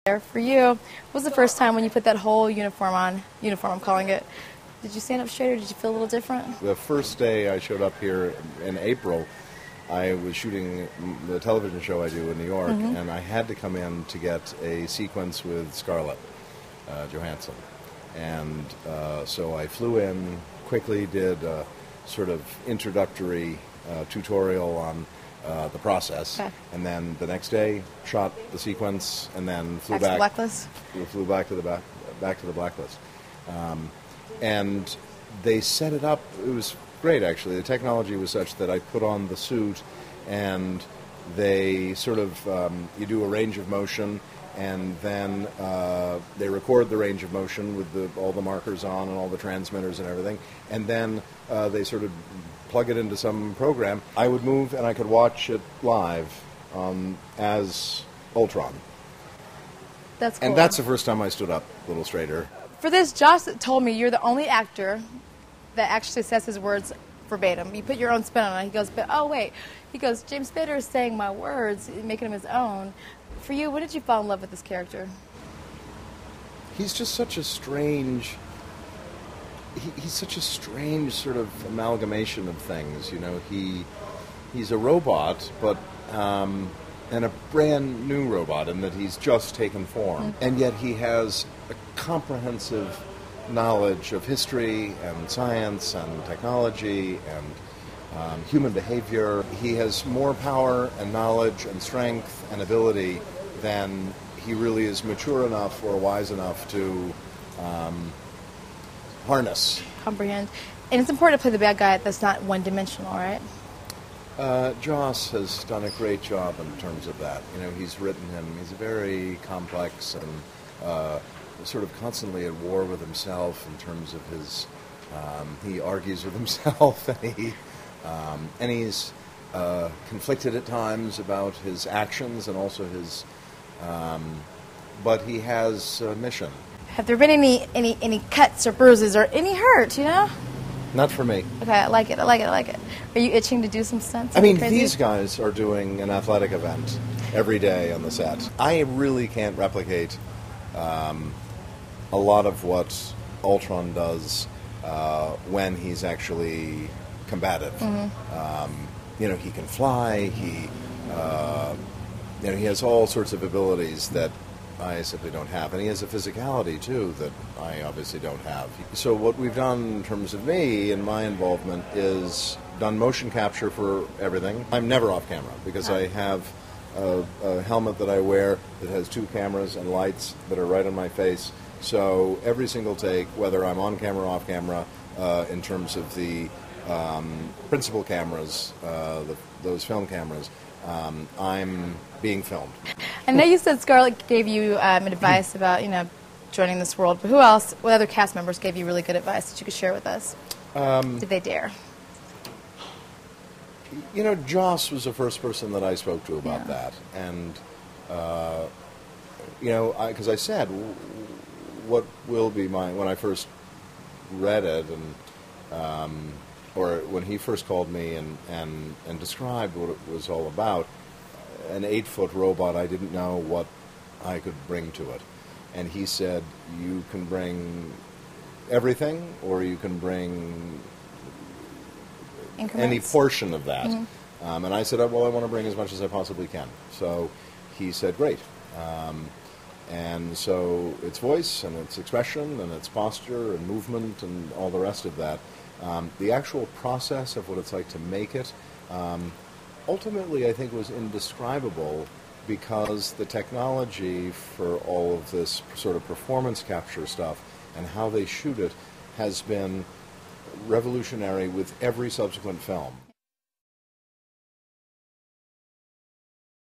For you, what was the first time when you put that whole uniform on? Uniform, I'm calling it. Did you stand up straight, or did you feel a little different? The first day I showed up here in April, I was shooting the television show I do in New York, and I had to come in to get a sequence with Scarlett Johansson. And so I flew in, quickly did a sort of introductory tutorial on the process, and then the next day shot the sequence, and then flew back. Blacklist. Flew back to the Blacklist, and they set it up. It was great, actually. The technology was such that I put on the suit, and they sort of you do a range of motion, and then they record the range of motion with all the markers on and all the transmitters and everything, and then they sort of plug it into some program. I would move and I could watch it live as Ultron. That's cool. And that's the first time I stood up a little straighter. For this, Josh told me you're the only actor that actually says his words verbatim. You put your own spin on it. He goes, but oh wait. He goes, James Spader is saying my words, making them his own. For you, when did you fall in love with this character? He's just such a strange... He's such a strange sort of amalgamation of things, you know. He's a robot, but and a brand new robot in that he's just taken form, and yet he has a comprehensive knowledge of history and science and technology and human behavior. He has more power and knowledge and strength and ability than he really is mature enough or wise enough to harness. Comprehend. And it's important to play the bad guy that's not one-dimensional, right? Joss has done a great job in terms of that. You know, he's written him. He's very complex and sort of constantly at war with himself in terms of his... he argues with himself, and he's conflicted at times about his actions and also his... but he has a mission. Have there been any cuts or bruises or any hurt, you know? Not for me. Okay, I like it. Are you itching to do some stunts? I mean, crazy? these guys are doing an athletic event every day on the set. I really can't replicate a lot of what Ultron does when he's actually combative. You know, he can fly. He has all sorts of abilities that I simply don't have. And he has a physicality, too, that I obviously don't have. So what we've done in terms of me and my involvement is done motion capture for everything. I'm never off camera because I have a helmet that I wear that has 2 cameras and lights that are right on my face. So every single take, whether I'm on camera or off camera, in terms of the principal cameras, those film cameras, I'm being filmed. I know you said Scarlett gave you advice about, you know, joining this world, but who else, what other cast members gave you really good advice that you could share with us? Did they dare? You know, Joss was the first person that I spoke to about that. And, you know, because I said, what will be when I first read it, and or when he first called me and described what it was all about, an 8-foot robot, I didn't know what I could bring to it. And he said, you can bring everything, or you can bring any portion of that. And I said, well, I want to bring as much as I possibly can. So he said, great. And so its voice and its expression and its posture and movement and all the rest of that. The actual process of what it's like to make it, ultimately I think was indescribable, because the technology for all of this sort of performance capture stuff and how they shoot it has been revolutionary with every subsequent film.